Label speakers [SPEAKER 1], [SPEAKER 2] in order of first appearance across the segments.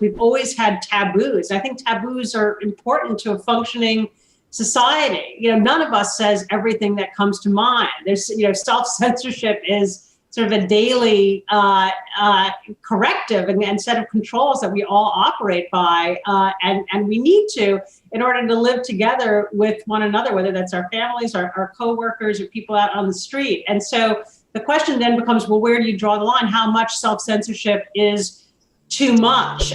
[SPEAKER 1] norms. We've always had taboos. I think taboos are important to a functioning society. None of us says everything that comes to mind. There's, self-censorship is sort of a daily corrective and set of controls that we all operate by, and we need to in order to live together with one another, whether that's our families, our coworkers, or people out on the street. And so the question then becomes, well, where do you draw the line? How much self-censorship is too much?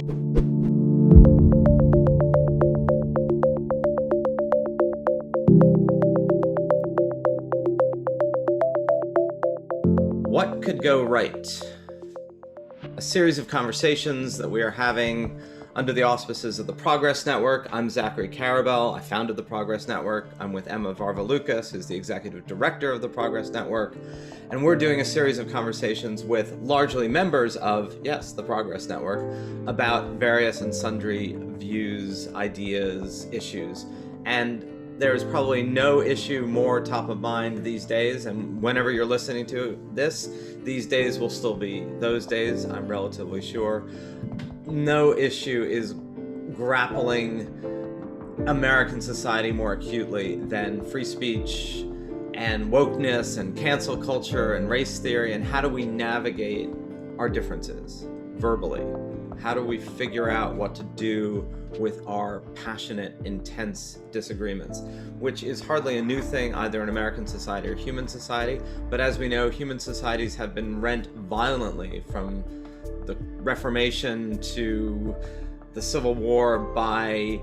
[SPEAKER 2] What could go right? A series of conversations that we are having under the auspices of the Progress Network. I'm Zachary Karabell. I founded the Progress Network. I'm with Emma Varvaloucas, who's the executive director of the Progress Network. And we're doing a series of conversations with largely members of, yes, the Progress Network, about various and sundry views, ideas, issues. And there's probably no issue more top of mind these days, and whenever you're listening to this, these days will still be those days, I'm relatively sure. No issue is grappling American society more acutely than free speech and wokeness and cancel culture and race theory, and how do we navigate our differences verbally? How do we figure out what to do with our passionate, intense disagreements, which is hardly a new thing either in American society or human society. But as we know, human societies have been rent violently from the Reformation to the Civil War by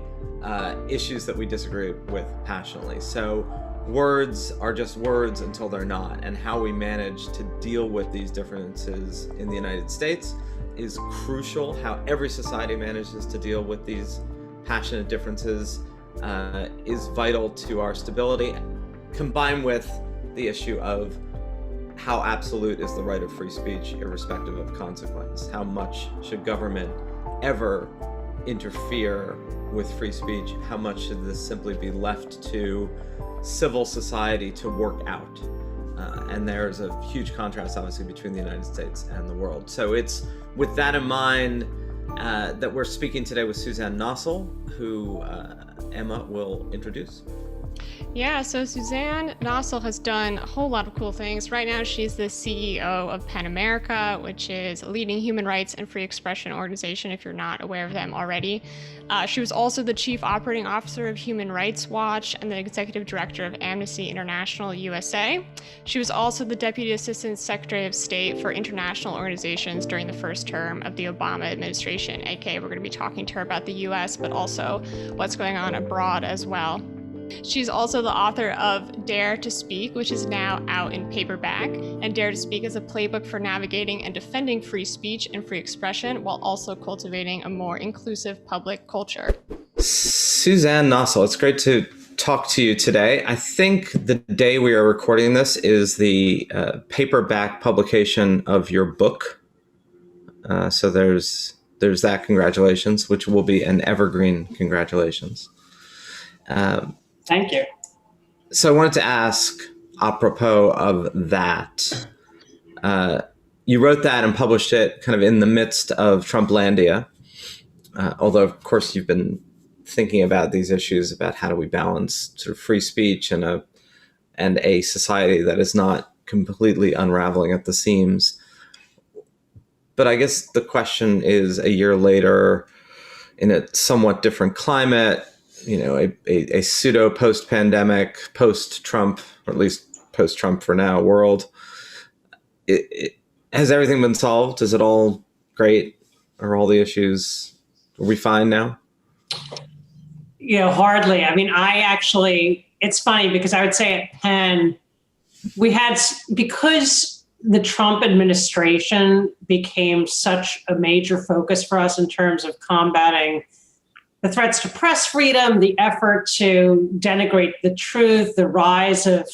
[SPEAKER 2] issues that we disagree with passionately. So words are just words until they're not, and how we manage to deal with these differences in the United States is crucial. How every society manages to deal with these passionate differences is vital to our stability, combined with the issue of how absolute is the right of free speech, irrespective of consequence. How much should government ever interfere with free speech? How much should this simply be left to civil society to work out? And there's a huge contrast, obviously, between the United States and the world. So it's with that in mind that we're speaking today with Suzanne Nossel, who Emma will introduce.
[SPEAKER 3] Yeah, so Suzanne Nossel has done a whole lot of cool things. Right now, she's the CEO of PEN America, which is a leading human rights and free expression organization, if you're not aware of them already. She was also the chief operating officer of Human Rights Watch and the executive director of Amnesty International USA. She was also the deputy assistant secretary of state for international organizations during the first term of the Obama administration, aka we're going to be talking to her about the US, but also what's going on abroad as well. She's also the author of Dare to Speak, which is now out in paperback. And Dare to Speak is a playbook for navigating and defending free speech and free expression while also cultivating a more inclusive public culture.
[SPEAKER 2] Suzanne Nossel, it's great to talk to you today. I think the day we are recording this is the paperback publication of your book. So there's that. Congratulations, which will be an evergreen congratulations.
[SPEAKER 1] Thank you.
[SPEAKER 2] So I wanted to ask, apropos of that, you wrote that and published it kind of in the midst of Trumplandia, although, of course, you've been thinking about these issues about how do we balance sort of free speech and a society that is not completely unraveling at the seams. But I guess the question is, a year later, in a somewhat different climate, a pseudo post-pandemic, post-Trump, or at least post-Trump for now, world. Has everything been solved? Is it all great? Are all the issues, are we fine now?
[SPEAKER 1] Hardly. I mean, it's funny because I would say at Penn, because the Trump administration became such a major focus for us in terms of combating the threats to press freedom, the effort to denigrate the truth, the rise of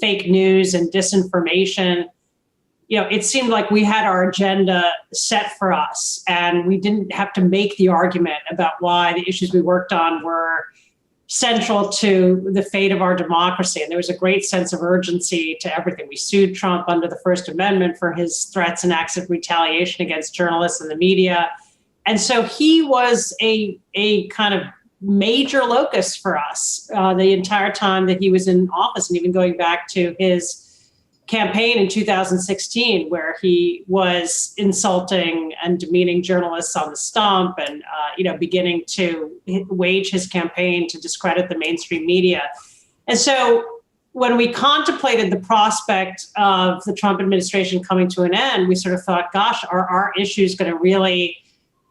[SPEAKER 1] fake news and disinformation. It seemed like we had our agenda set for us, and we didn't have to make the argument about why the issues we worked on were central to the fate of our democracy. And there was a great sense of urgency to everything. We sued Trump under the First Amendment for his threats and acts of retaliation against journalists and the media. And so he was a kind of major locus for us the entire time that he was in office, and even going back to his campaign in 2016, where he was insulting and demeaning journalists on the stump, and beginning to wage his campaign to discredit the mainstream media. And so when we contemplated the prospect of the Trump administration coming to an end, we sort of thought, gosh, are our issues going to really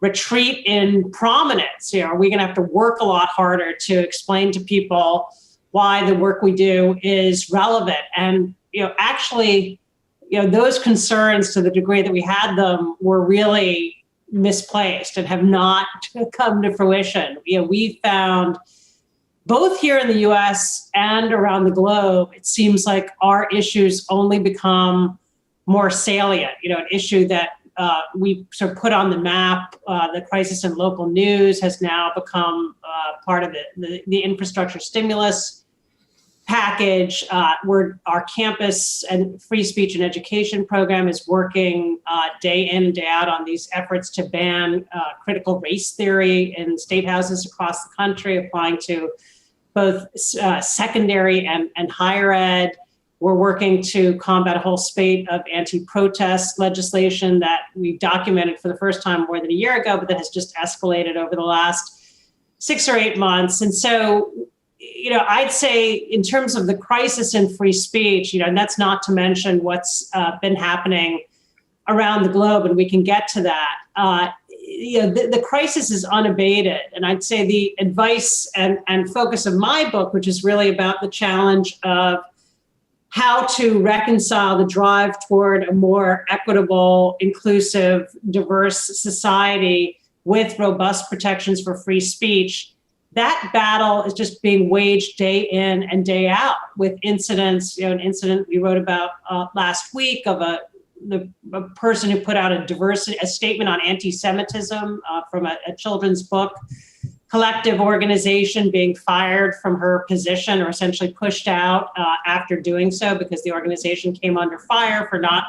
[SPEAKER 1] retreat in prominence? Are we going to have to work a lot harder to explain to people why the work we do is relevant? And actually, those concerns, to the degree that we had them, were really misplaced and have not come to fruition. We found, both here in the US and around the globe, it seems like our issues only become more salient. An issue that we sort of put on the map, the crisis in local news, has now become part of the infrastructure stimulus package. Our campus and free speech and education program is working day in and day out on these efforts to ban critical race theory in state houses across the country, applying to both secondary and higher ed. We're working to combat a whole spate of anti-protest legislation that we documented for the first time more than a year ago, but that has just escalated over the last 6 or 8 months. And so, I'd say in terms of the crisis in free speech, and that's not to mention what's been happening around the globe, and we can get to that. The crisis is unabated. And I'd say the advice and focus of my book, which is really about the challenge of how to reconcile the drive toward a more equitable, inclusive, diverse society with robust protections for free speech. That battle is just being waged day in and day out with incidents. An incident we wrote about last week of a person who put out a statement on anti-Semitism from a children's book collective organization being fired from her position, or essentially pushed out after doing so, because the organization came under fire for not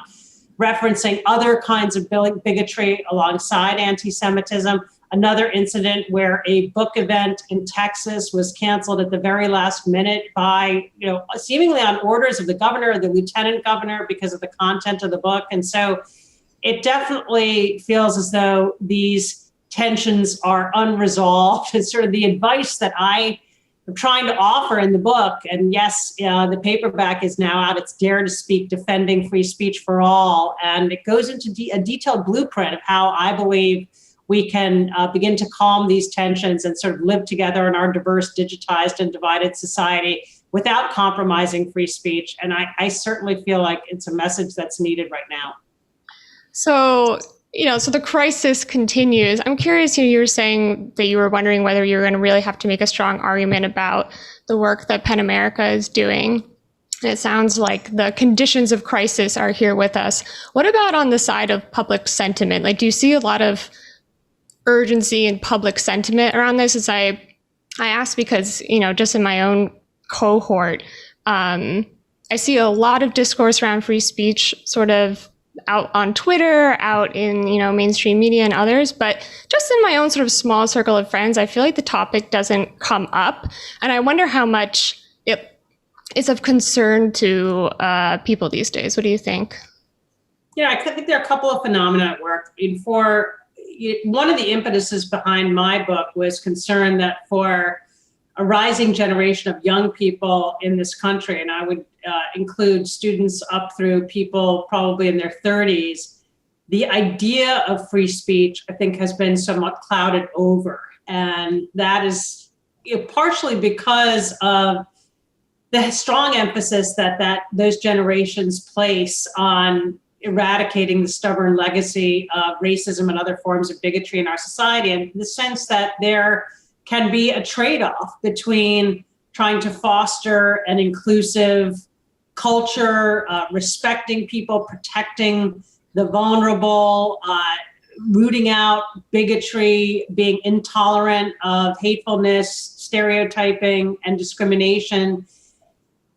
[SPEAKER 1] referencing other kinds of bigotry alongside anti-Semitism. Another incident where a book event in Texas was canceled at the very last minute by, seemingly on orders of the governor or the lieutenant governor because of the content of the book. And so it definitely feels as though these tensions are unresolved. It's sort of the advice that I am trying to offer in the book. And yes, the paperback is now out. It's Dare to Speak, Defending Free Speech for All. And it goes into a detailed blueprint of how I believe we can begin to calm these tensions and sort of live together in our diverse, digitized, and divided society without compromising free speech. And I certainly feel like it's a message that's needed right now.
[SPEAKER 3] So the crisis continues. I'm curious, you were saying that you were wondering whether you were going to really have to make a strong argument about the work that PEN America is doing. And it sounds like the conditions of crisis are here with us. What about on the side of public sentiment? Like, do you see a lot of urgency in public sentiment around this? As I ask because, just in my own cohort, I see a lot of discourse around free speech sort of out on Twitter, out in, mainstream media and others, but just in my own sort of small circle of friends, I feel like the topic doesn't come up. And I wonder how much it is of concern to people these days. What do you think?
[SPEAKER 1] I think there are a couple of phenomena at work. One of the impetuses behind my book was concern that for a rising generation of young people in this country, and I would include students up through people probably in their 30s, the idea of free speech, I think, has been somewhat clouded over. And that is partially because of the strong emphasis that those generations place on eradicating the stubborn legacy of racism and other forms of bigotry in our society, and the sense that there can be a trade-off between trying to foster an inclusive culture, respecting people, protecting the vulnerable, rooting out bigotry, being intolerant of hatefulness, stereotyping, and discrimination,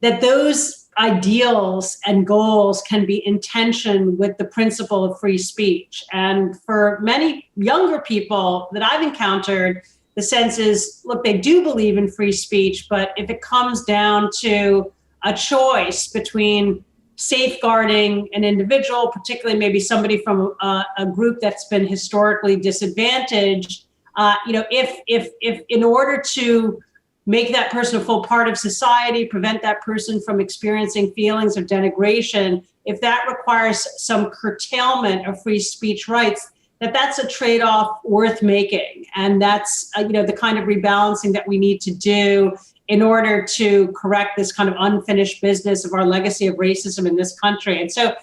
[SPEAKER 1] that those ideals and goals can be in tension with the principle of free speech. And for many younger people that I've encountered, the sense is, look, they do believe in free speech, but if it comes down to a choice between safeguarding an individual, particularly maybe somebody from a group that's been historically disadvantaged, if in order to make that person a full part of society, prevent that person from experiencing feelings of denigration, if that requires some curtailment of free speech rights, that's a trade-off worth making. And that's, the kind of rebalancing that we need to do in order to correct this kind of unfinished business of our legacy of racism in this country. And so I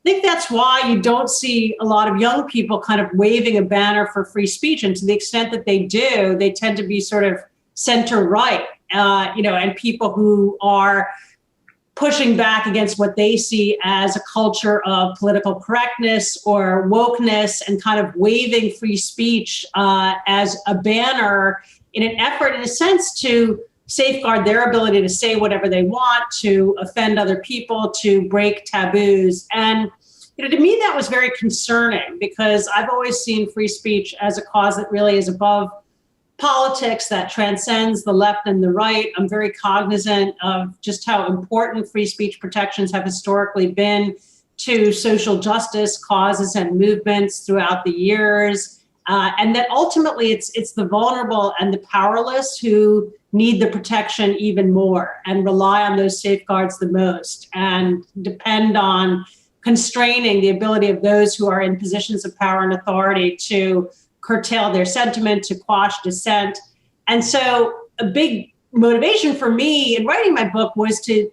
[SPEAKER 1] think that's why you don't see a lot of young people kind of waving a banner for free speech. And to the extent that they do, they tend to be sort of center-right, and people who are pushing back against what they see as a culture of political correctness or wokeness, and kind of waving free speech as a banner in an effort, in a sense, to safeguard their ability to say whatever they want, to offend other people, to break taboos. And to me, that was very concerning, because I've always seen free speech as a cause that really is above politics, that transcends the left and the right. I'm very cognizant of just how important free speech protections have historically been to social justice causes and movements throughout the years. And that ultimately it's the vulnerable and the powerless who need the protection even more and rely on those safeguards the most, and depend on constraining the ability of those who are in positions of power and authority to curtail their sentiment, to quash dissent. And so a big motivation for me in writing my book was to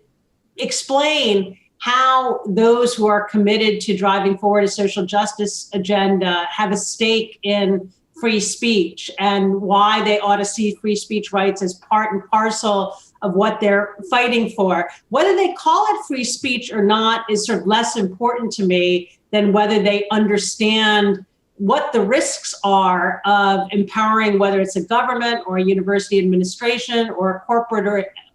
[SPEAKER 1] explain how those who are committed to driving forward a social justice agenda have a stake in free speech, and why they ought to see free speech rights as part and parcel of what they're fighting for. Whether they call it free speech or not is sort of less important to me than whether they understand what the risks are of empowering, whether it's a government or a university administration or a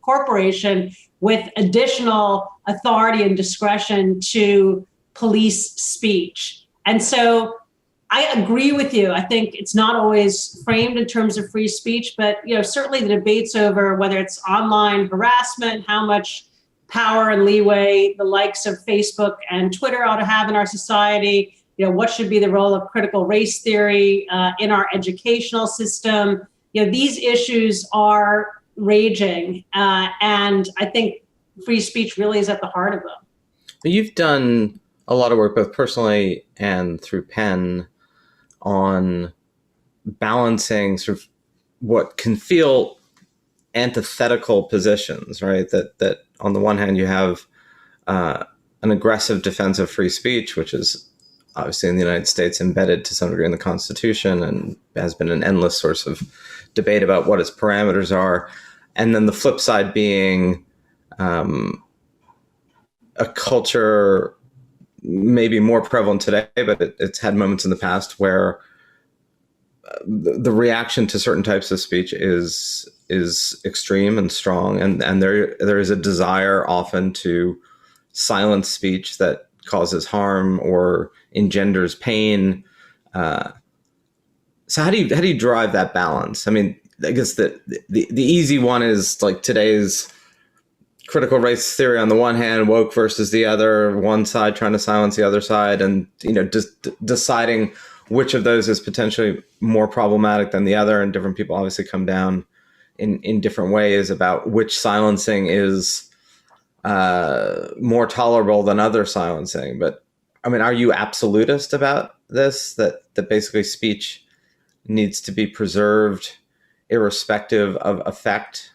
[SPEAKER 1] corporation, with additional authority and discretion to police speech. And so I agree with you. I think it's not always framed in terms of free speech, but certainly the debates over whether it's online harassment, how much power and leeway the likes of Facebook and Twitter ought to have in our society, what should be the role of critical race theory in our educational system. These issues are raging, and I think free speech really is at the heart of them.
[SPEAKER 2] You've done a lot of work, both personally and through Penn, on balancing sort of what can feel antithetical positions, right? That on the one hand, you have an aggressive defense of free speech, which is obviously in the United States embedded to some degree in the Constitution and has been an endless source of debate about what its parameters are. And then the flip side being a culture maybe more prevalent today, but it's had moments in the past where the reaction to certain types of speech is extreme and strong, and there is a desire often to silence speech that causes harm or engenders pain. So how do you drive that balance? I mean, I guess the easy one is like today's critical race theory on the one hand, woke versus the other, one side trying to silence the other side, and just deciding which of those is potentially more problematic than the other. And different people obviously come down in different ways about which silencing is more tolerable than other silencing. But I mean, are you absolutist about this, that basically speech needs to be preserved irrespective of effect?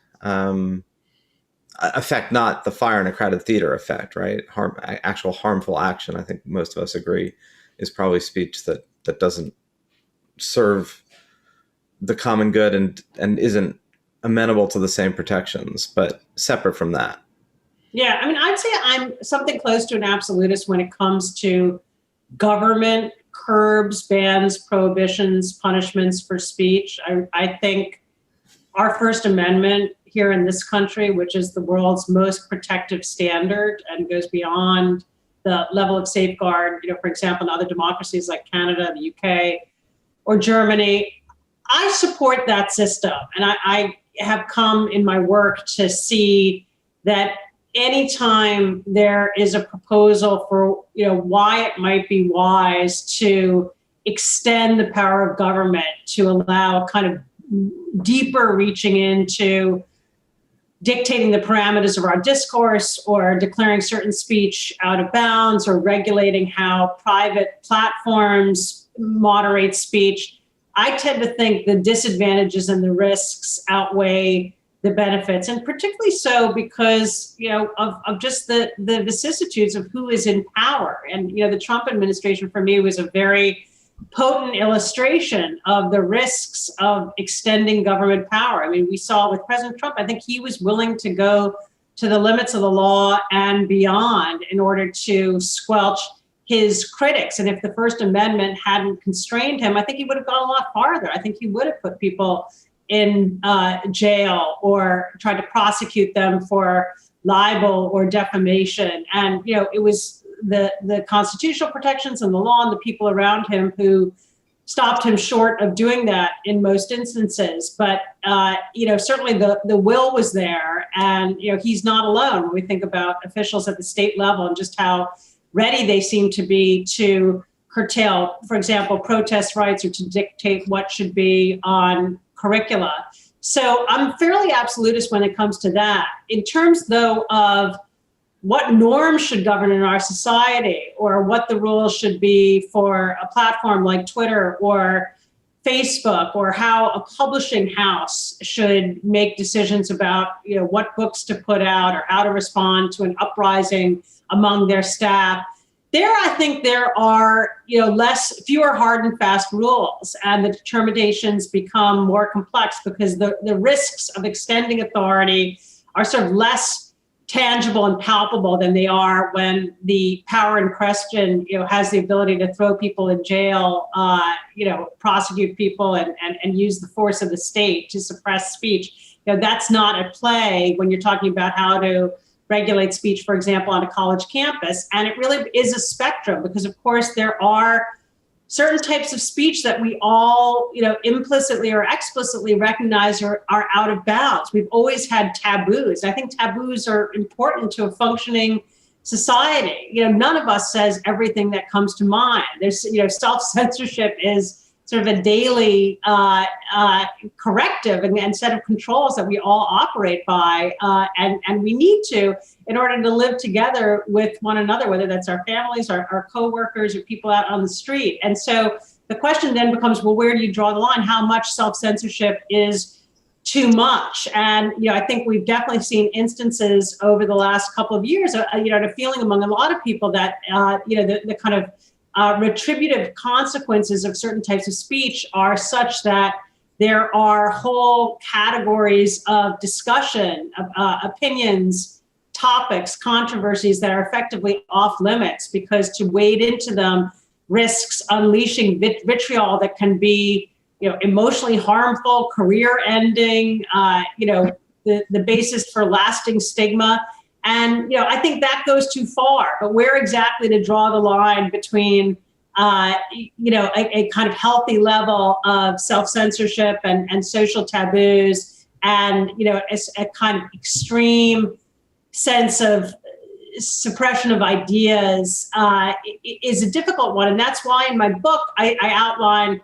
[SPEAKER 2] Effect, not the fire in a crowded theater effect, right? Actual harmful action. I think most of us agree is probably speech that doesn't serve the common good and isn't amenable to the same protections, but separate from that.
[SPEAKER 1] Yeah, I mean, I'd say I'm something close to an absolutist when it comes to government curbs, bans, prohibitions, punishments for speech. I think our First Amendment here in this country, which is the world's most protective standard and goes beyond the level of safeguard, for example, in other democracies like Canada, the UK, or Germany. I support that system. And I have come in my work to see that anytime there is a proposal for, why it might be wise to extend the power of government to allow kind of deeper reaching into dictating the parameters of our discourse or declaring certain speech out of bounds or regulating how private platforms moderate speech, I tend to think the disadvantages and the risks outweigh the benefits, and particularly so because, of just the vicissitudes of who is in power. And, the Trump administration for me was a very potent illustration of the risks of extending government power. I mean, we saw with President Trump, I think he was willing to go to the limits of the law and beyond in order to squelch his critics. And if the First Amendment hadn't constrained him, I think he would have gone a lot farther. I think he would have put people in jail or tried to prosecute them for libel or defamation. And, it was the constitutional protections and the law and the people around him who stopped him short of doing that in most instances. But, certainly the will was there, and, he's not alone when we think about officials at the state level and just how ready they seem to be to curtail, for example, protest rights or to dictate what should be on curricula. So I'm fairly absolutist when it comes to that. In terms, though, of what norms should govern in our society or what the rules should be for a platform like Twitter or Facebook, or how a publishing house should make decisions about, what books to put out or how to respond to an uprising among their staff. I think there are, fewer hard and fast rules, and the determinations become more complex because the risks of extending authority are sort of less tangible and palpable than they are when the power in question, has the ability to throw people in jail, prosecute people and use the force of the state to suppress speech. That's not at play when you're talking about how to regulate speech, for example, on a college campus. And it really is a spectrum because, of course, there are certain types of speech that we all, implicitly or explicitly recognize are out of bounds. We've always had taboos. I think taboos are important to a functioning society. None of us says everything that comes to mind. There's, self-censorship is sort of a daily corrective and set of controls that we all operate by, and we need to in order to live together with one another, whether that's our families, our coworkers, or people out on the street. And so the question then becomes, well, where do you draw the line? How much self-censorship is too much? And, I think we've definitely seen instances over the last couple of years, a feeling among a lot of people that, the kind of retributive consequences of certain types of speech are such that there are whole categories of discussion, opinions, topics, controversies that are effectively off limits because to wade into them risks unleashing vitriol that can be, emotionally harmful, career ending, the basis for lasting stigma. And, I think that goes too far, but where exactly to draw the line between, a kind of healthy level of self-censorship and social taboos and, a kind of extreme sense of suppression of ideas is a difficult one. And that's why in my book, I outline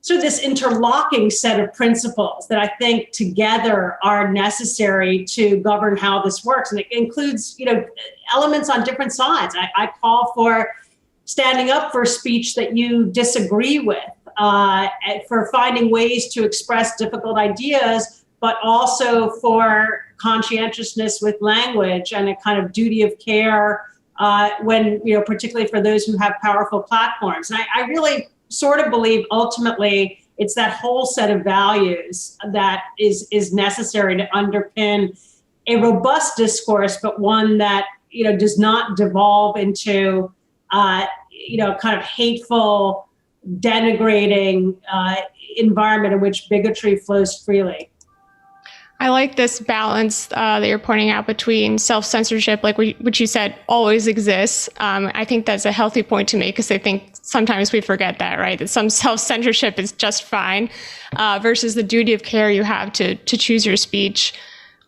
[SPEAKER 1] sort of this interlocking set of principles that I think together are necessary to govern how this works. And it includes, elements on different sides. I call for standing up for speech that you disagree with, for finding ways to express difficult ideas, but also for conscientiousness with language and a kind of duty of care when, particularly for those who have powerful platforms. And I really sort of believe ultimately it's that whole set of values that is necessary to underpin a robust discourse, but one that, does not devolve into, kind of hateful, denigrating environment in which bigotry flows freely.
[SPEAKER 3] I like this balance that you're pointing out between self-censorship, like which you said always exists. I think that's a healthy point to make because I think sometimes we forget that, right? That some self-censorship is just fine versus the duty of care you have to choose your speech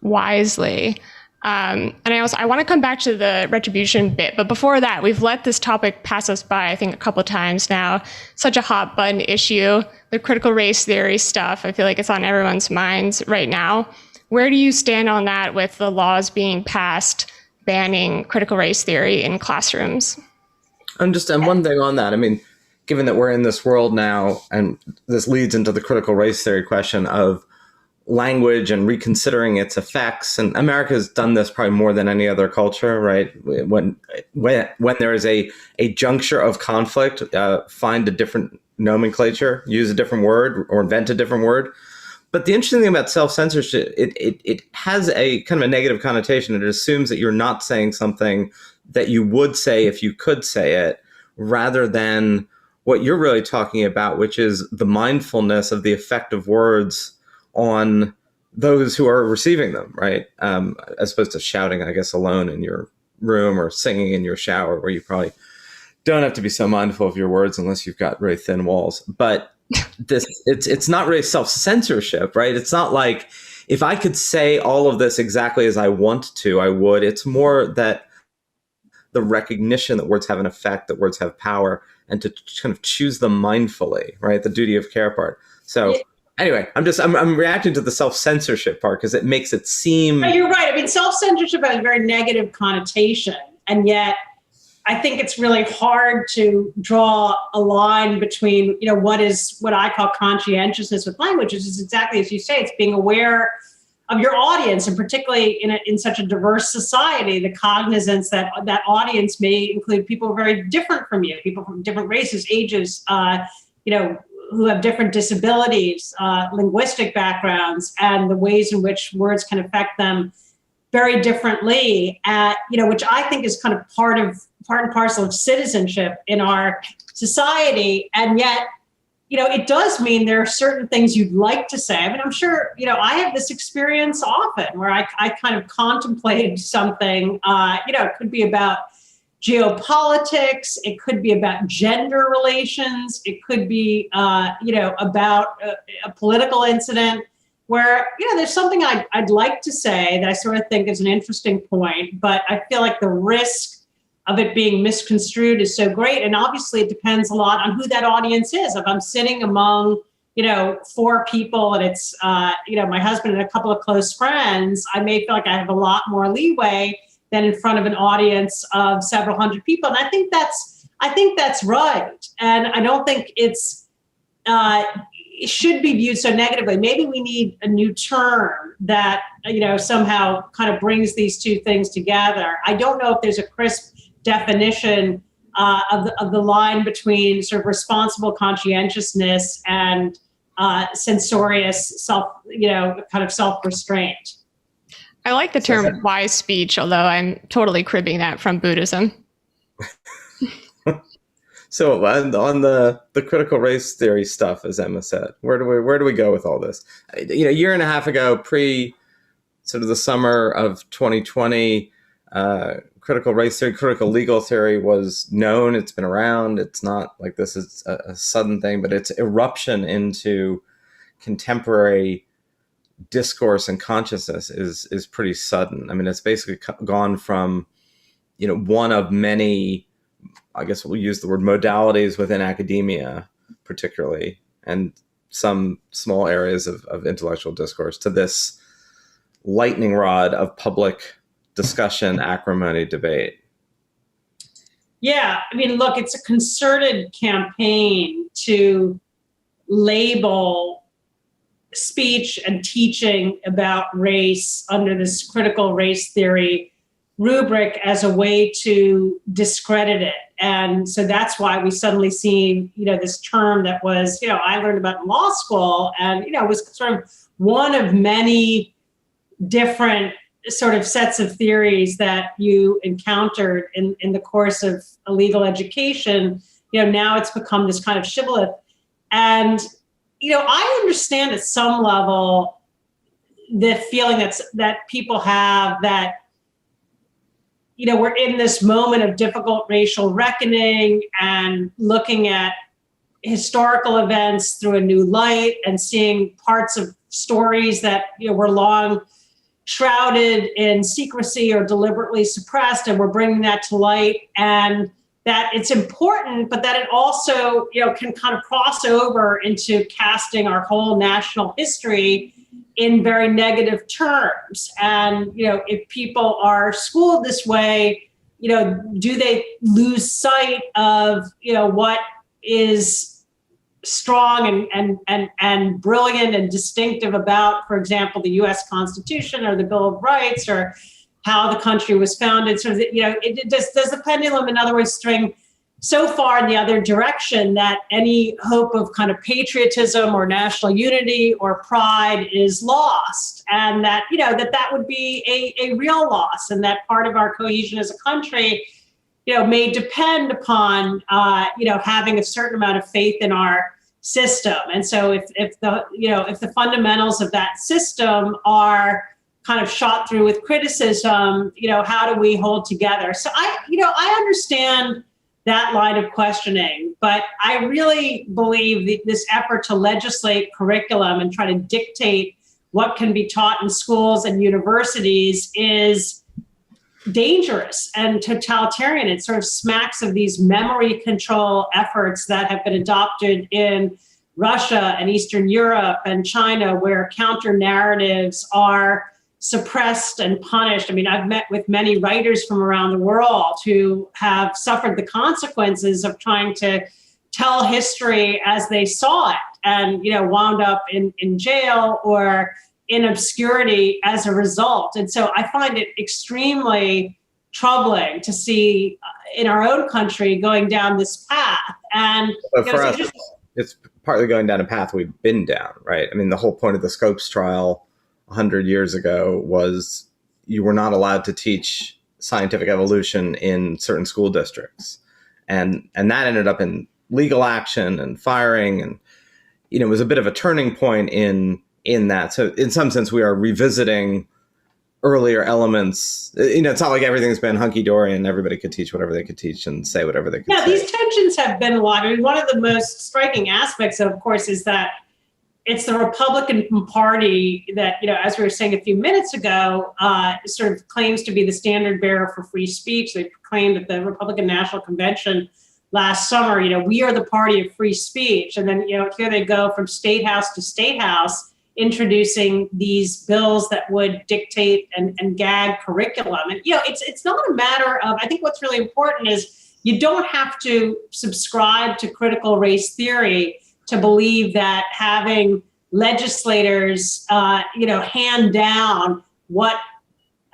[SPEAKER 3] wisely. And I want to come back to the retribution bit, but before that, we've let this topic pass us by, I think, a couple of times now. Such a hot button issue, the critical race theory stuff. I feel like it's on everyone's minds right now. Where do you stand on that with the laws being passed banning critical race theory in classrooms?
[SPEAKER 2] And one thing on that, I mean, given that we're in this world now, and this leads into the critical race theory question of language and reconsidering its effects. And America has done this probably more than any other culture, right? When there is a juncture of conflict, find a different nomenclature, use a different word, or invent a different word. But the interesting thing about self-censorship, it has a kind of a negative connotation. It assumes that you're not saying something that you would say if you could say it, rather than what you're really talking about, which is the mindfulness of the effect of words on those who are receiving them, right? As opposed to shouting, I guess, alone in your room or singing in your shower, where you probably don't have to be so mindful of your words unless you've got really thin walls. But it's not really self-censorship, right? It's not like if I could say all of this exactly as I want to, I would. It's more that the recognition that words have an effect, that words have power, and to kind of choose them mindfully, right? The duty of care part. So anyway, I'm reacting to the self-censorship part because it makes it seem...
[SPEAKER 1] You're right. I mean, self-censorship has a very negative connotation, and yet I think it's really hard to draw a line between, what I call conscientiousness with language, which is exactly as you say, it's being aware of your audience, and particularly in such a diverse society, the cognizance that that audience may include people who are very different from you, people from different races, ages, who have different disabilities, linguistic backgrounds, and the ways in which words can affect them very differently, which I think is kind of part and parcel of citizenship in our society. And yet, it does mean there are certain things you'd like to say. I mean, I'm sure, I have this experience often where I kind of contemplate something, it could be about geopolitics, it could be about gender relations, it could be, about a political incident where, there's something I'd like to say that I sort of think is an interesting point, but I feel like the risk of it being misconstrued is so great. And obviously it depends a lot on who that audience is. If I'm sitting among, 4 people and it's, my husband and a couple of close friends, I may feel like I have a lot more leeway than in front of an audience of several hundred people. And I think that's right. And I don't think it should be viewed so negatively. Maybe we need a new term that, somehow kind of brings these two things together. I don't know if there's a crisp definition of the line between sort of responsible conscientiousness and censorious kind of self-restraint.
[SPEAKER 3] I like the term wise speech, although I'm totally cribbing that from Buddhism.
[SPEAKER 2] So on the critical race theory stuff, as Emma said, where do we go with all this? A year and a half ago, pre sort of the summer of 2020, critical race theory, critical legal theory was known. It's been around. It's not like this is a sudden thing, but its eruption into contemporary discourse and consciousness is pretty sudden. I mean, it's basically gone from, one of many, I guess we'll use the word modalities within academia, particularly, and some small areas of intellectual discourse, to this lightning rod of public discussion, acrimony, debate.
[SPEAKER 1] Yeah, I mean, look, it's a concerted campaign to label speech and teaching about race under this critical race theory rubric as a way to discredit it. And so that's why we suddenly see, this term that was, I learned about in law school, and, was sort of one of many different sort of sets of theories that you encountered in the course of a legal education. Now it's become this kind of shibboleth. And, I understand at some level the feeling that people have that, we're in this moment of difficult racial reckoning and looking at historical events through a new light and seeing parts of stories that were long shrouded in secrecy or deliberately suppressed, and we're bringing that to light, and that it's important, but that it also can kind of cross over into casting our whole national history in very negative terms. And if people are schooled this way, do they lose sight of what is strong and brilliant and distinctive about, for example, the U.S. Constitution or the Bill of Rights or how the country was founded? Sort of, does the pendulum, in other words, swing so far in the other direction that any hope of kind of patriotism or national unity or pride is lost, and that that would be a real loss, and that part of our cohesion as a country may depend upon, having a certain amount of faith in our system. And so if the fundamentals of that system are kind of shot through with criticism, how do we hold together? So I understand that line of questioning, but I really believe this effort to legislate curriculum and try to dictate what can be taught in schools and universities is dangerous and totalitarian. It sort of smacks of these memory control efforts that have been adopted in Russia and Eastern Europe and China, where counter narratives are suppressed and punished. I mean, I've met with many writers from around the world who have suffered the consequences of trying to tell history as they saw it, and wound up in jail or in obscurity as a result. And so I find it extremely troubling to see in our own country going down this path. And
[SPEAKER 2] for us, it's partly going down a path we've been down, right? I mean, the whole point of the Scopes trial 100 years ago was you were not allowed to teach scientific evolution in certain school districts. And that ended up in legal action and firing. And, it was a bit of a turning point in that. So in some sense, we are revisiting earlier elements. It's not like everything's been hunky-dory and everybody could teach whatever they could teach and say whatever they could say.
[SPEAKER 1] These tensions have been a lot. I mean, one of the most striking aspects, of course, is that it's the Republican Party that, as we were saying a few minutes ago, sort of claims to be the standard bearer for free speech. They proclaimed at the Republican National Convention last summer, we are the party of free speech. And then, here they go from state house to state house, introducing these bills that would dictate and gag curriculum. And, it's not a matter of, I think what's really important is you don't have to subscribe to critical race theory to believe that having legislators, hand down what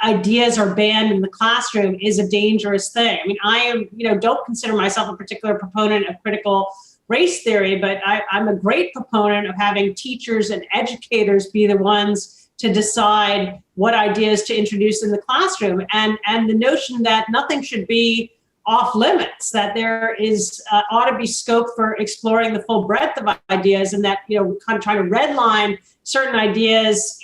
[SPEAKER 1] ideas are banned in the classroom is a dangerous thing. I mean, I am, don't consider myself a particular proponent of critical race theory, but I'm a great proponent of having teachers and educators be the ones to decide what ideas to introduce in the classroom, and the notion that nothing should be off limits, that there is ought to be scope for exploring the full breadth of ideas, and that kind of trying to redline certain ideas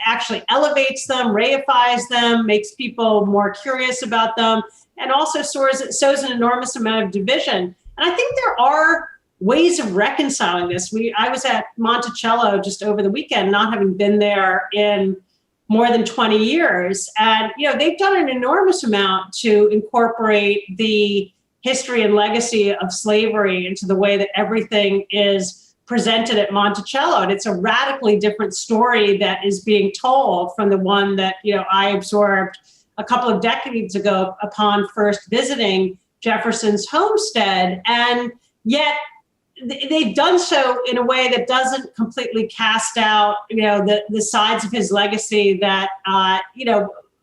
[SPEAKER 1] actually elevates them, reifies them, makes people more curious about them, and also sows an enormous amount of division. And I think there are ways of reconciling this. I was at Monticello just over the weekend, not having been there in more than 20 years. And, they've done an enormous amount to incorporate the history and legacy of slavery into the way that everything is presented at Monticello. And it's a radically different story that is being told from the one that, I absorbed a couple of decades ago upon first visiting Jefferson's homestead. And yet they've done so in a way that doesn't completely cast out, the sides of his legacy that,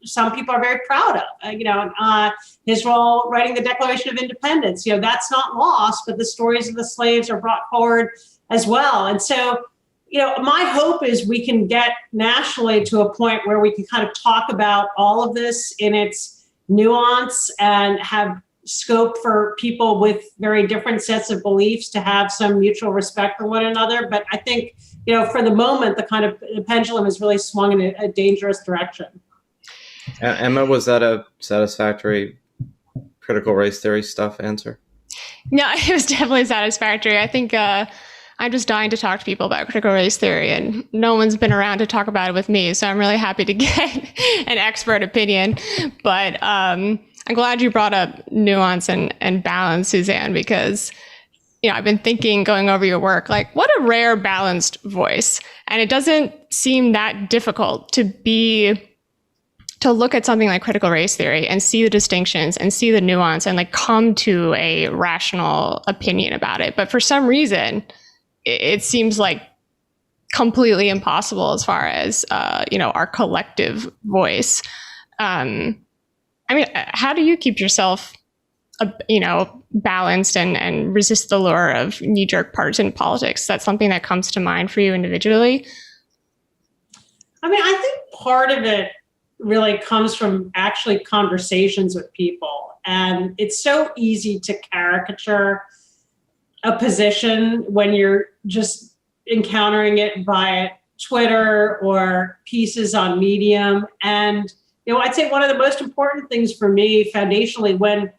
[SPEAKER 1] some people are very proud of. His role writing the Declaration of Independence, that's not lost, but the stories of the slaves are brought forward as well. And so, my hope is we can get nationally to a point where we can kind of talk about all of this in its nuance and have scope for people with very different sets of beliefs to have some mutual respect for one another. But I think, for the moment, the pendulum has really swung in a dangerous direction.
[SPEAKER 2] Emma, was that a satisfactory critical race theory stuff answer?
[SPEAKER 3] No, it was definitely satisfactory. I think I'm just dying to talk to people about critical race theory, and no one's been around to talk about it with me. So I'm really happy to get an expert opinion. But I'm glad you brought up nuance and balance, Suzanne, because I've been thinking, going over your work, like, what a rare balanced voice. And it doesn't seem that difficult to look at something like critical race theory and see the distinctions and see the nuance and like come to a rational opinion about it. But for some reason, it seems like completely impossible as far as, our collective voice. How do you keep yourself, balanced and resist the lure of knee-jerk partisan politics? Is that something that comes to mind for you individually?
[SPEAKER 1] I think part of it really comes from actually conversations with people. And it's so easy to caricature a position when you're just encountering it via Twitter or pieces on Medium. And, I'd say one of the most important things for me foundationally, when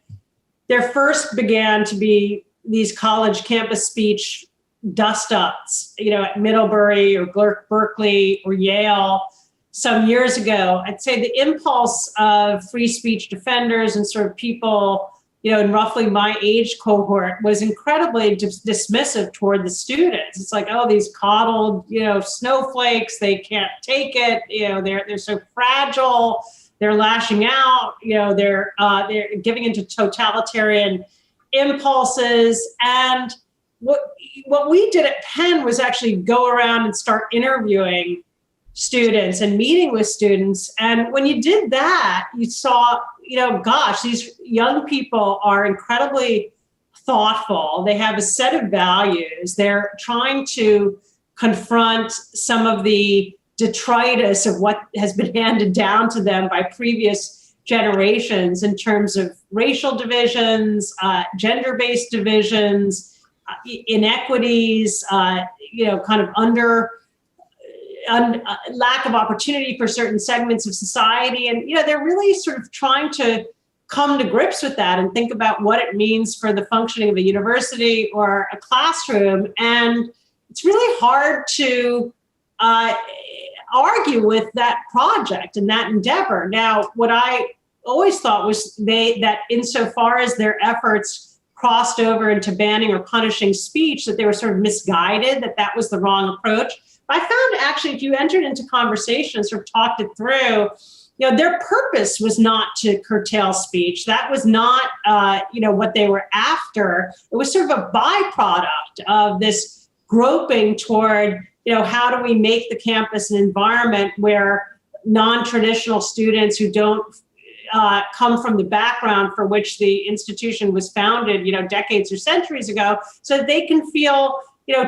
[SPEAKER 1] there first began to be these college campus speech dust-ups, at Middlebury or Berkeley or Yale, some years ago, I'd say the impulse of free speech defenders and sort of people, in roughly my age cohort was incredibly dismissive toward the students. It's like, oh, these coddled, snowflakes, they can't take it. They're so fragile. They're lashing out. They're giving into totalitarian impulses. And what we did at Penn was actually go around and start interviewing students and meeting with students. And when you did that, you saw, these young people are incredibly thoughtful. They have a set of values. They're trying to confront some of the detritus of what has been handed down to them by previous generations in terms of racial divisions, gender-based divisions, inequities, lack of opportunity for certain segments of society. And, they're really sort of trying to come to grips with that and think about what it means for the functioning of a university or a classroom. And it's really hard to argue with that project and that endeavor. Now, what I always thought was that insofar as their efforts crossed over into banning or punishing speech, that they were sort of misguided, that was the wrong approach. I found actually, if you entered into conversations or talked it through, their purpose was not to curtail speech. That was not, what they were after. It was sort of a byproduct of this groping toward, how do we make the campus an environment where non-traditional students who don't come from the background for which the institution was founded, decades or centuries ago, so that they can feel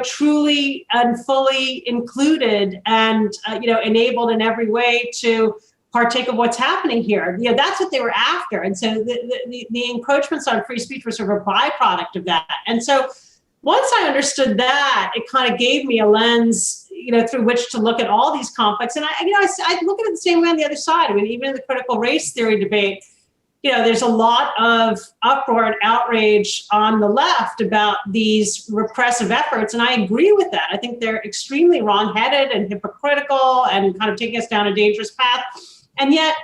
[SPEAKER 1] truly and fully included and, enabled in every way to partake of what's happening here. That's what they were after. And so the encroachments on free speech were sort of a byproduct of that. And so once I understood that, it kind of gave me a lens, through which to look at all these conflicts. And I look at it the same way on the other side. Even in the critical race theory debate, there's a lot of uproar and outrage on the left about these repressive efforts. And I agree with that. I think they're extremely wrongheaded and hypocritical and kind of taking us down a dangerous path. And yet,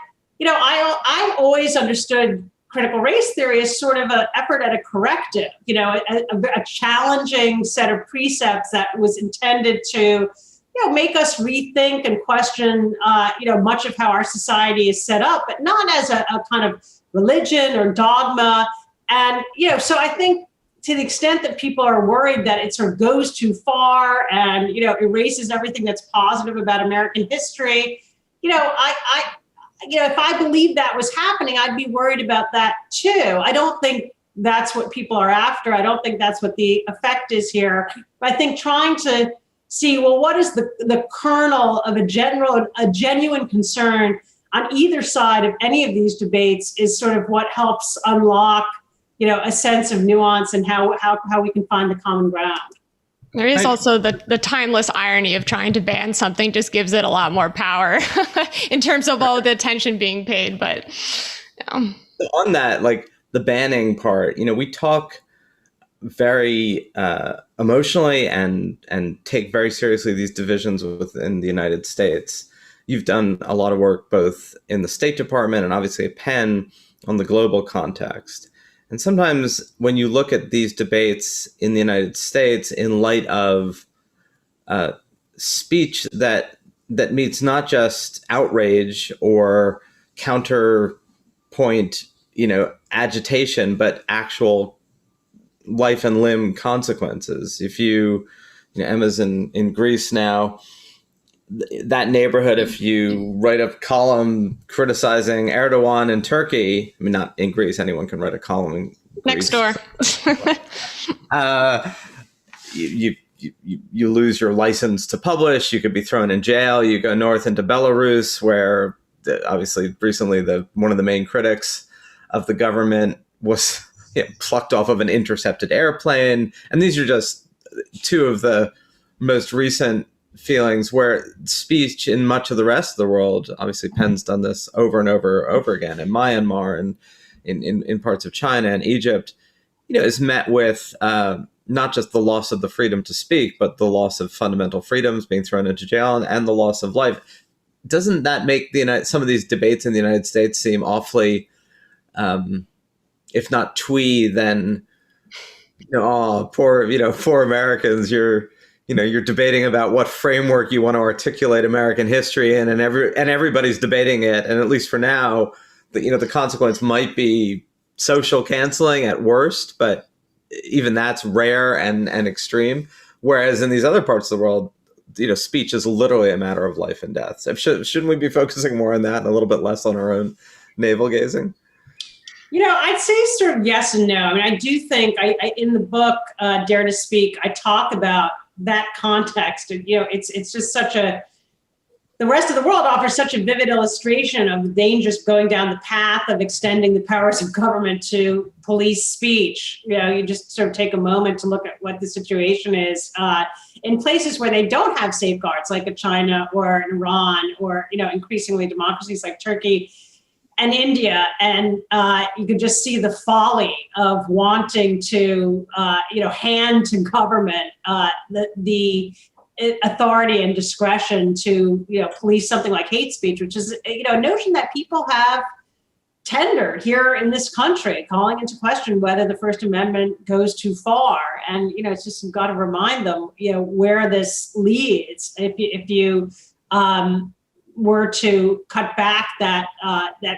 [SPEAKER 1] I always understood critical race theory as sort of an effort at a corrective, a challenging set of precepts that was intended to, make us rethink and question, much of how our society is set up, but not as a kind of religion or dogma. And, so I think to the extent that people are worried that it sort of goes too far and, erases everything that's positive about American history, if I believed that was happening, I'd be worried about that too. I don't think that's what people are after. I don't think that's what the effect is here. But I think trying to see, well, what is the kernel of a genuine concern on either side of any of these debates is sort of what helps unlock a sense of nuance and how we can find the common ground.
[SPEAKER 3] There is also the timeless irony of trying to ban something just gives it a lot more power in terms of all the attention being paid. But
[SPEAKER 2] on that, like the banning part, we talk very emotionally and take very seriously these divisions within the United States. You've done a lot of work both in the State Department and obviously at Penn on the global context. And sometimes when you look at these debates in the United States in light of speech that meets not just outrage or counterpoint, agitation, but actual life and limb consequences. If Emma's in Greece now, that neighborhood, if you write a column criticizing Erdogan in Turkey, I mean, not in Greece, anyone can write a column in Greece.
[SPEAKER 3] Next door.
[SPEAKER 2] You lose your license to publish. You could be thrown in jail. You go north into Belarus, where obviously recently one of the main critics of the government was plucked off of an intercepted airplane. And these are just two of the most recent feelings where speech in much of the rest of the world, obviously Penn's done this over and over again in Myanmar and in parts of China and Egypt, is met with not just the loss of the freedom to speak, but the loss of fundamental freedoms, being thrown into jail, and the loss of life. Doesn't that make some of these debates in the United States seem awfully, if not twee, then poor Americans, you're debating about what framework you want to articulate American history in, and everybody's debating it. And at least for now, the consequence might be social canceling at worst, but even that's rare and extreme. Whereas in these other parts of the world, speech is literally a matter of life and death. So shouldn't we be focusing more on that and a little bit less on our own navel gazing?
[SPEAKER 1] I'd say sort of yes and no. I mean, I do think I in the book, Dare to Speak, I talk about that context. And, it's just the rest of the world offers such a vivid illustration of the dangers going down the path of extending the powers of government to police speech. You just sort of take a moment to look at what the situation is in places where they don't have safeguards, like in China or Iran, or, increasingly democracies like Turkey and India. And you could just see the folly of wanting to, hand to government the authority and discretion to, police something like hate speech, which is, a notion that people have tendered here in this country, calling into question whether the First Amendment goes too far. And, it's just, you've got to remind them, where this leads. If you were to cut back that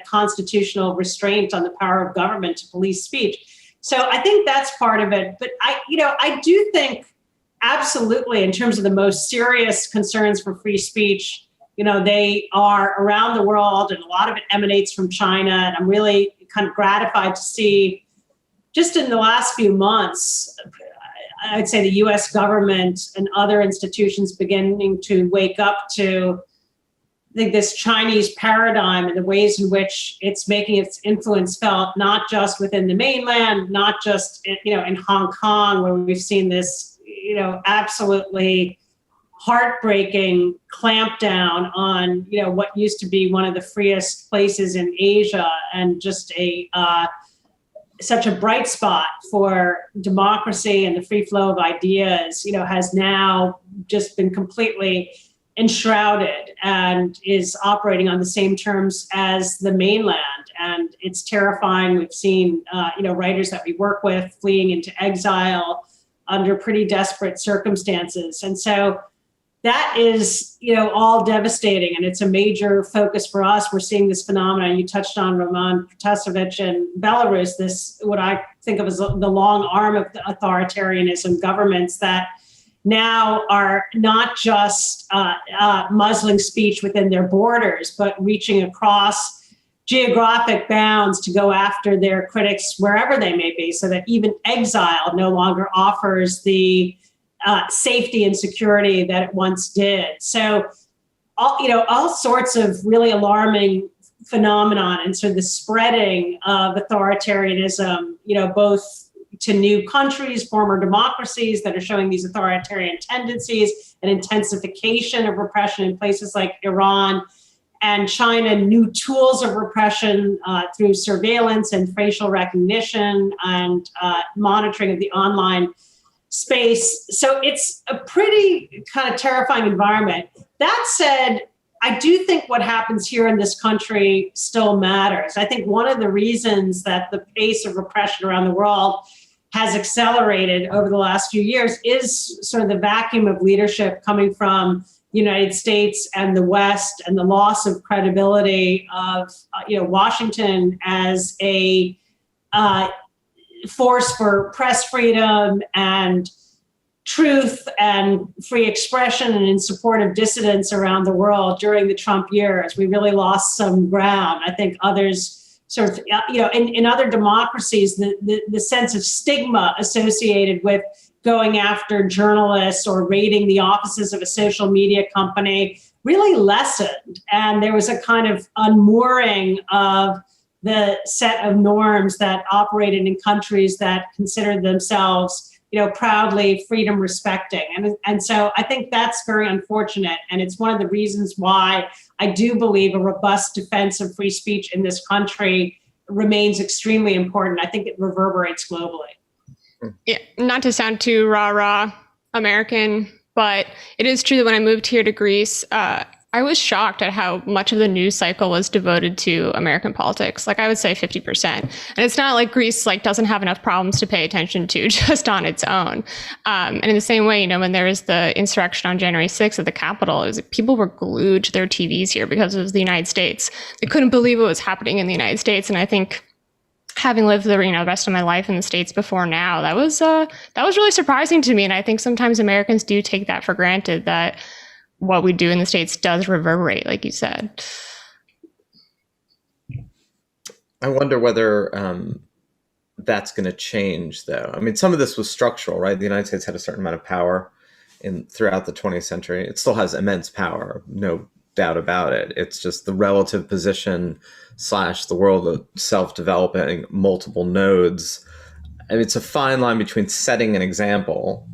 [SPEAKER 1] constitutional restraint on the power of government to police speech. So I think that's part of it. But I do think absolutely, in terms of the most serious concerns for free speech, they are around the world, and a lot of it emanates from China. And I'm really kind of gratified to see, just in the last few months, I'd say the US government and other institutions beginning to wake up to, I think, this Chinese paradigm and the ways in which it's making its influence felt, not just within the mainland, not just in Hong Kong, where we've seen this absolutely heartbreaking clampdown on what used to be one of the freest places in Asia, and just such a bright spot for democracy and the free flow of ideas, has now just been completely enshrouded and is operating on the same terms as the mainland. And it's terrifying. We've seen, writers that we work with fleeing into exile under pretty desperate circumstances. And so that is, all devastating. And it's a major focus for us. We're seeing this phenomenon. You touched on Roman Protasevich in Belarus, this, what I think of as the long arm of the authoritarianism, governments that now are not just muzzling speech within their borders, but reaching across geographic bounds to go after their critics wherever they may be, so that even exile no longer offers the safety and security that it once did. So, all sorts of really alarming phenomenon and sort of the spreading of authoritarianism, both to new countries, former democracies that are showing these authoritarian tendencies, an intensification of repression in places like Iran and China, new tools of repression through surveillance and facial recognition and monitoring of the online space. So it's a pretty kind of terrifying environment. That said, I do think what happens here in this country still matters. I think one of the reasons that the pace of repression around the world has accelerated over the last few years is sort of the vacuum of leadership coming from the United States and the West, and the loss of credibility of Washington as a force for press freedom and truth and free expression and in support of dissidents around the world during the Trump years. We really lost some ground. I think others sort of, in other democracies, the sense of stigma associated with going after journalists or raiding the offices of a social media company really lessened. And there was a kind of unmooring of the set of norms that operated in countries that considered themselves proudly freedom respecting. And so I think that's very unfortunate. And it's one of the reasons why I do believe a robust defense of free speech in this country remains extremely important. I think it reverberates globally.
[SPEAKER 3] Yeah, not to sound too rah-rah American, but it is true that when I moved here to Greece, I was shocked at how much of the news cycle was devoted to American politics. Like I would say 50%. And it's not like Greece doesn't have enough problems to pay attention to just on its own. And in the same way, when there was the insurrection on January 6th at the Capitol, people were glued to their TVs here because it was the United States. They couldn't believe what was happening in the United States. And I think having lived the rest of my life in the States before now, that was really surprising to me. And I think sometimes Americans do take that for granted, that what we do in the States does reverberate, like you said.
[SPEAKER 2] I wonder whether that's going to change, though. I mean, some of this was structural, right? The United States had a certain amount of power throughout the 20th century. It still has immense power, no doubt about it. It's just the relative position / the world of self-developing multiple nodes. And it's a fine line between setting an example,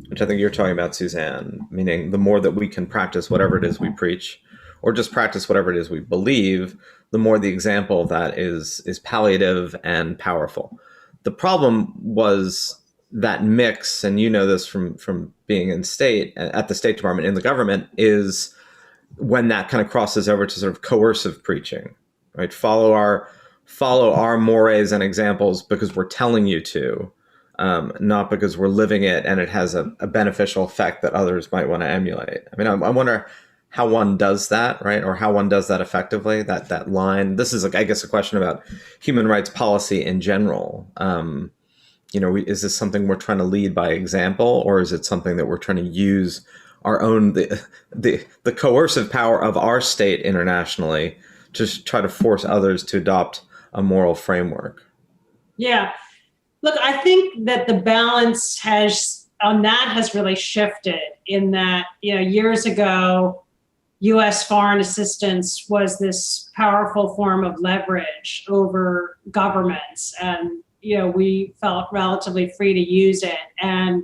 [SPEAKER 2] which I think you're talking about, Suzanne, meaning the more that we can practice whatever it is we preach, or just practice whatever it is we believe, the more the example of that is palliative and powerful. The problem was that mix, and this from being in at the State Department, in the government, is when that kind of crosses over to sort of coercive preaching, right? Follow our mores and examples because we're telling you to. Not because we're living it and it has a beneficial effect that others might want to emulate. I mean, I wonder how one does that, right? Or how one does that effectively, that line. This is, I guess, a question about human rights policy in general. Is this something we're trying to lead by example, or is it something that we're trying to use our own, the coercive power of our state internationally to try to force others to adopt a moral framework?
[SPEAKER 1] Yeah. Look, I think that the balance has really shifted in that, years ago, U.S. foreign assistance was this powerful form of leverage over governments. And, we felt relatively free to use it. And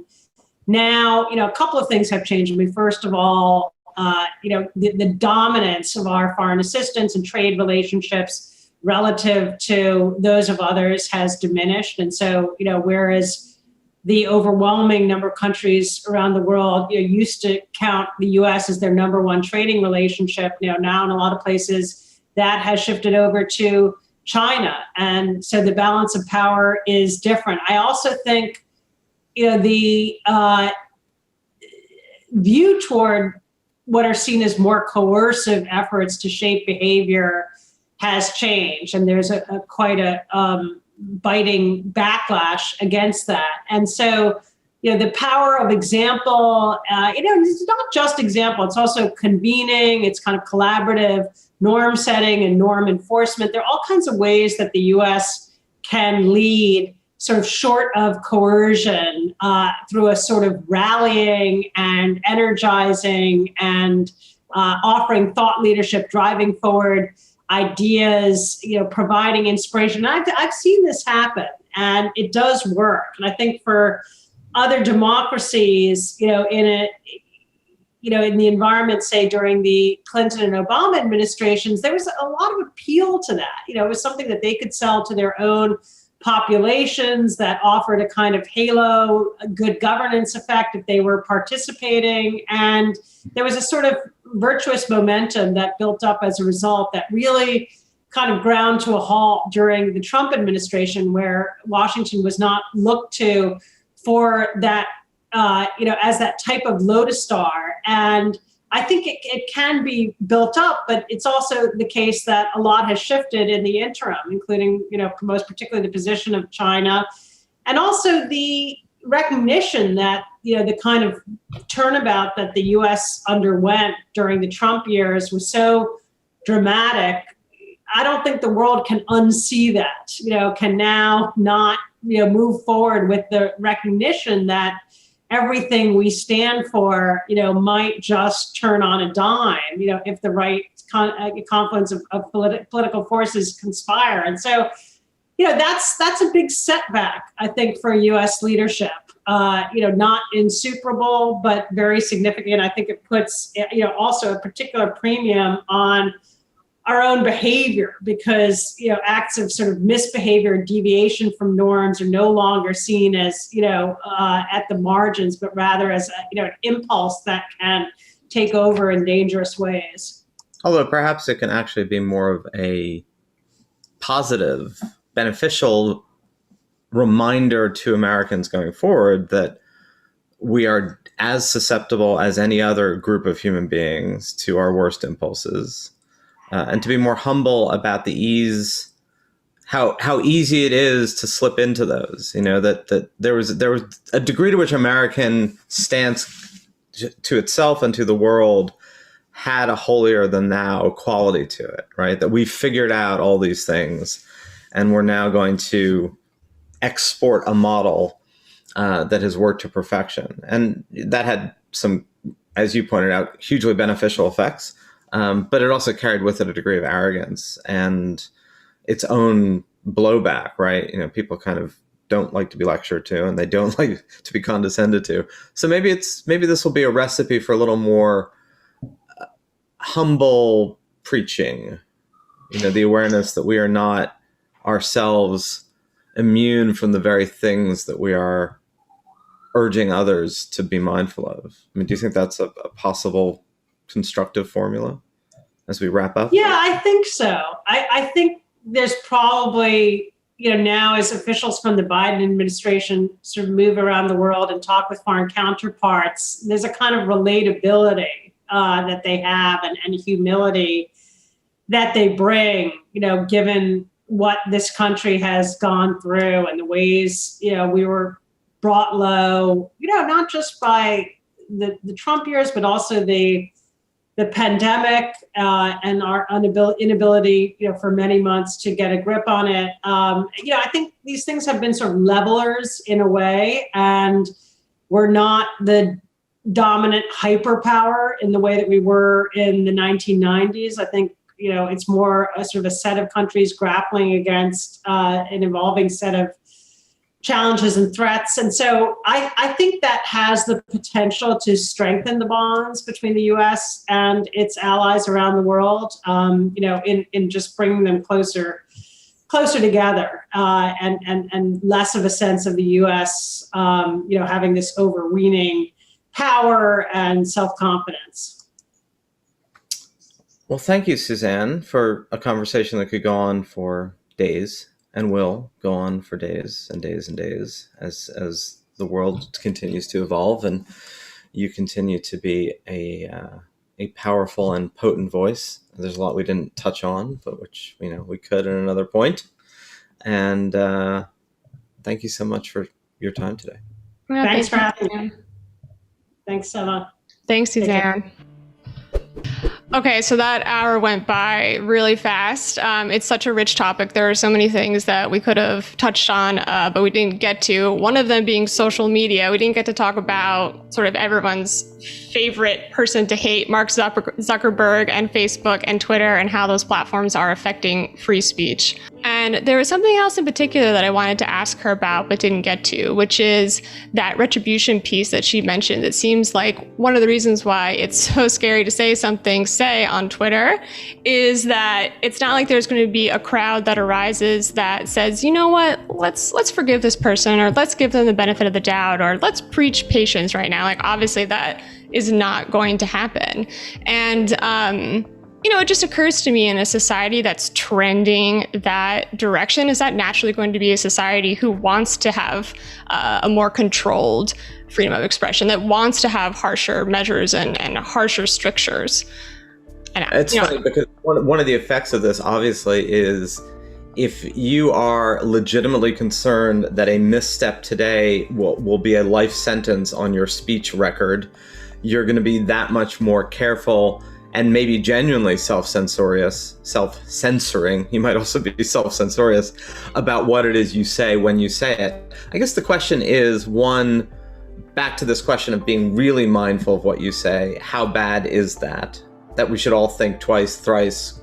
[SPEAKER 1] now, a couple of things have changed. I mean, first of all, the dominance of our foreign assistance and trade relationships relative to those of others has diminished. And so, whereas the overwhelming number of countries around the world used to count the U.S. as their number one trading relationship, now in a lot of places that has shifted over to China. And so the balance of power is different. I also think, the view toward what are seen as more coercive efforts to shape behavior has changed, and there's quite a biting backlash against that. And so, the power of example, it's not just example, it's also convening, it's kind of collaborative norm setting and norm enforcement. There are all kinds of ways that the U.S. can lead sort of short of coercion through a sort of rallying and energizing and offering thought leadership, driving forward ideas, providing inspiration. I've seen this happen, and it does work. And I think for other democracies, in the environment, say during the Clinton and Obama administrations, there was a lot of appeal to that. It was something that they could sell to their own populations, that offered a kind of halo, a good governance effect if they were participating. And there was a sort of virtuous momentum that built up as a result that really kind of ground to a halt during the Trump administration, where Washington was not looked to for that, as that type of lodestar. And I think it can be built up, but it's also the case that a lot has shifted in the interim, including, most particularly the position of China, and also the recognition that, the kind of turnabout that the US underwent during the Trump years was so dramatic. I don't think the world can unsee that, can now not, move forward with the recognition that everything we stand for, might just turn on a dime, if the right confluence of political forces conspire. And so, that's a big setback, I think, for U.S. leadership. Not insuperable, but very significant. I think it puts, also a particular premium on our own behavior, because acts of sort of misbehavior and deviation from norms are no longer seen as at the margins, but rather as an impulse that can take over in dangerous ways.
[SPEAKER 2] Although perhaps it can actually be more of a positive, beneficial reminder to Americans going forward that we are as susceptible as any other group of human beings to our worst impulses. And to be more humble about the ease, how easy it is to slip into those. That there was a degree to which American stance to itself and to the world had a holier than thou quality to it, right? That we figured out all these things, and we're now going to export a model that has worked to perfection, and that had some, as you pointed out, hugely beneficial effects. But it also carried with it a degree of arrogance and its own blowback, right? People kind of don't like to be lectured to, and they don't like to be condescended to. So maybe this will be a recipe for a little more humble preaching. The awareness that we are not ourselves immune from the very things that we are urging others to be mindful of. I mean, do you think that's a possible constructive formula as we wrap up?
[SPEAKER 1] Yeah, I think so. I think there's probably, now as officials from the Biden administration sort of move around the world and talk with foreign counterparts, there's a kind of relatability that they have and humility that they bring, given what this country has gone through and the ways, we were brought low, not just by the Trump years, but also the pandemic and our inability, for many months to get a grip on it. I think these things have been sort of levelers in a way, and we're not the dominant hyperpower in the way that we were in the 1990s. I think, it's more a sort of a set of countries grappling against an evolving set of challenges and threats. And so I think that has the potential to strengthen the bonds between the U.S. and its allies around the world, in just bringing them closer together, and less of a sense of the U.S., having this overweening power and self-confidence.
[SPEAKER 2] Well, thank you, Suzanne, for a conversation that could go on for days and will go on for days and days and days as the world continues to evolve, and you continue to be a powerful and potent voice. There's a lot we didn't touch on, but which we could at another point. And thank you so much for your time today.
[SPEAKER 3] Well,
[SPEAKER 1] thanks for having me. Thanks, Emma.
[SPEAKER 3] Thanks, Suzanne. Okay, so that hour went by really fast. It's such a rich topic. There are so many things that we could have touched on, but we didn't get to. One of them being social media. We didn't get to talk about sort of everyone's favorite person to hate, Mark Zuckerberg and Facebook and Twitter, and how those platforms are affecting free speech. And there was something else in particular that I wanted to ask her about but didn't get to, which is that retribution piece that she mentioned. It seems like one of the reasons why it's so scary to say something, say, on Twitter, is that it's not like there's going to be a crowd that arises that says, you know what, let's forgive this person, or let's give them the benefit of the doubt, or let's preach patience right now. Like, obviously that is not going to happen. And, it just occurs to me, in a society that's trending that direction, is that naturally going to be a society who wants to have a more controlled freedom of expression, that wants to have harsher measures and harsher strictures. And,
[SPEAKER 2] it's funny because one of the effects of this, obviously, is if you are legitimately concerned that a misstep today will be a life sentence on your speech record, you're going to be that much more careful and maybe genuinely self-censoring. You might also be self-censorious about what it is you say when you say it. I guess the question is, one, back to this question of being really mindful of what you say, how bad is that we should all think twice, thrice,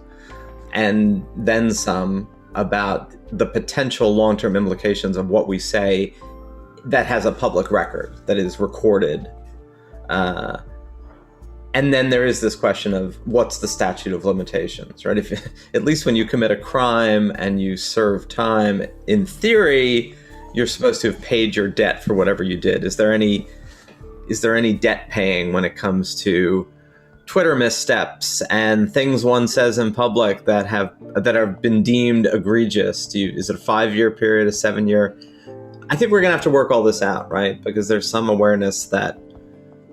[SPEAKER 2] and then some about the potential long-term implications of what we say that has a public record, that is recorded. And then there is this question of what's the statute of limitations, right? If at least when you commit a crime and you serve time, in theory, you're supposed to have paid your debt for whatever you did. Is there any debt paying when it comes to Twitter missteps and things one says in public that have been deemed egregious? Is it a 5-year period, a 7-year? I think we're gonna have to work all this out, right? Because there's some awareness that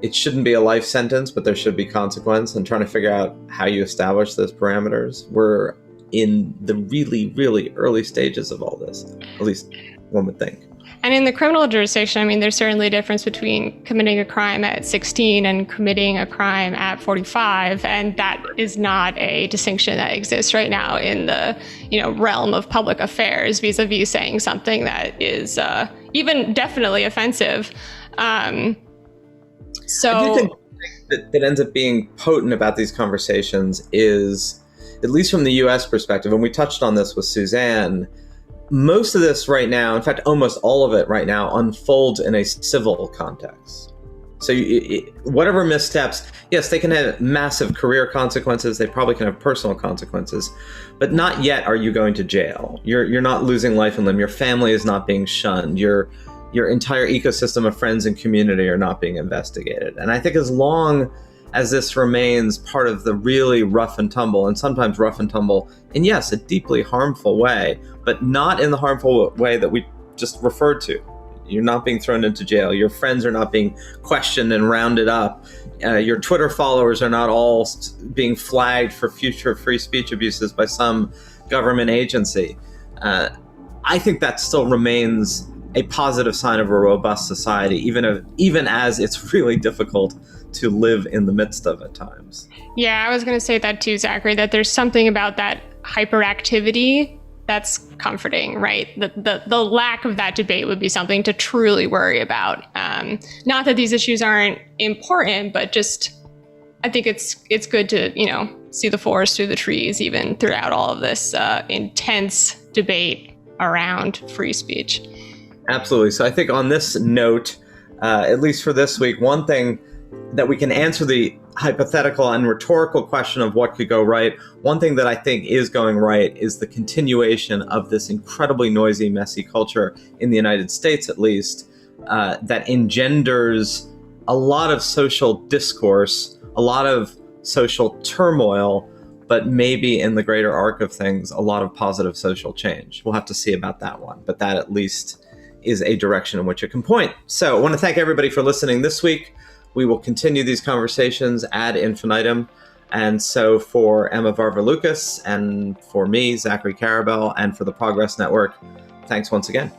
[SPEAKER 2] it shouldn't be a life sentence, but there should be consequence, and trying to figure out how you establish those parameters. We're in the really, really early stages of all this, at least one would think.
[SPEAKER 3] And in the criminal jurisdiction, I mean, there's certainly a difference between committing a crime at 16 and committing a crime at 45. And that is not a distinction that exists right now in the, realm of public affairs vis-a-vis saying something that is even definitely offensive. So
[SPEAKER 2] I do think that ends up being potent about these conversations is, at least from the US perspective, and we touched on this with Suzanne, most of this right now, in fact, almost all of it right now, unfolds in a civil context. So whatever missteps, yes, they can have massive career consequences. They probably can have personal consequences, but not yet are you going to jail. You're not losing life and limb. Your family is not being shunned. Your entire ecosystem of friends and community are not being investigated. And I think as long as this remains part of the really rough and tumble, and sometimes rough and tumble in, yes, a deeply harmful way, but not in the harmful way that we just referred to. You're not being thrown into jail. Your friends are not being questioned and rounded up. Your Twitter followers are not all being flagged for future free speech abuses by some government agency. I think that still remains a positive sign of a robust society, even as it's really difficult to live in the midst of at times.
[SPEAKER 3] Yeah, I was going to say that too, Zachary, that there's something about that hyperactivity that's comforting, right? The lack of that debate would be something to truly worry about. Not that these issues aren't important, but just I think it's good to, see the forest through the trees, even throughout all of this intense debate around free speech.
[SPEAKER 2] Absolutely. So I think on this note, at least for this week, one thing that we can answer the hypothetical and rhetorical question of what could go right. One thing that I think is going right is the continuation of this incredibly noisy, messy culture in the United States, at least, that engenders a lot of social discourse, a lot of social turmoil, but maybe in the greater arc of things, a lot of positive social change. We'll have to see about that one, but that at least is a direction in which it can point. So I want to thank everybody for listening this week. We will continue these conversations ad infinitum. And so for Emma Varvaloucas and for me, Zachary Karabell, and for the Progress Network, thanks once again.